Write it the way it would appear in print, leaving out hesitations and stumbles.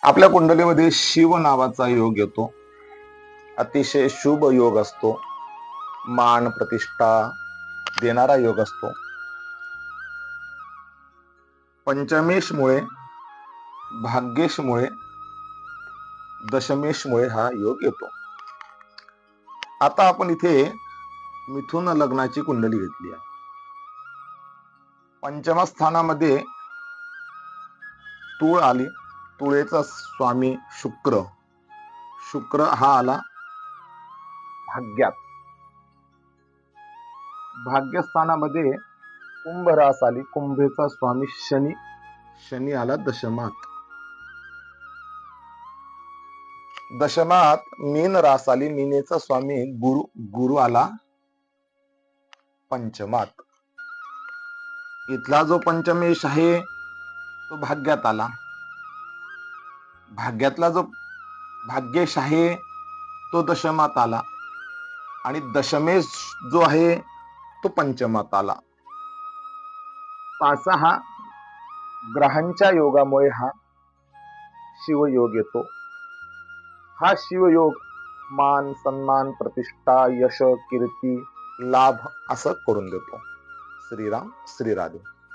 आपल्या कुंडलीमध्ये शिव नावाचा योग येतो. अतिशय शुभ योग असतो. मान प्रतिष्ठा देणारा योग असतो. पंचमेशमुळे, भाग्येशमुळे, दशमेशमुळे हा योग येतो. आता आपण इथे मिथुन लग्नाची कुंडली घेतली आहे. पंचम स्थानामध्ये तूळ आली. तुळेचा स्वामी शुक्र. शुक्र हा आला भाग्यात. भाग्यस्थानामध्ये कुंभ रास आली. कुंभेचा स्वामी शनी. शनी आला दशमात. दशमात मीन रास आली. मीनेचा स्वामी गुरु. गुरु आला पंचमात. इथला जो पंचमेश आहे तो भाग्यात आला. भाग्यातला जो भाग्येश आहे तो दशमात आला आणि दशमेश जो आहे तो पंचमात आला. असा हा ग्रहांच्या योगामुळे हा शिवयोग येतो. हा शिवयोग मान, सन्मान, प्रतिष्ठा, यश, कीर्ती, लाभ असं करून देतो. श्रीराम, श्री राधे.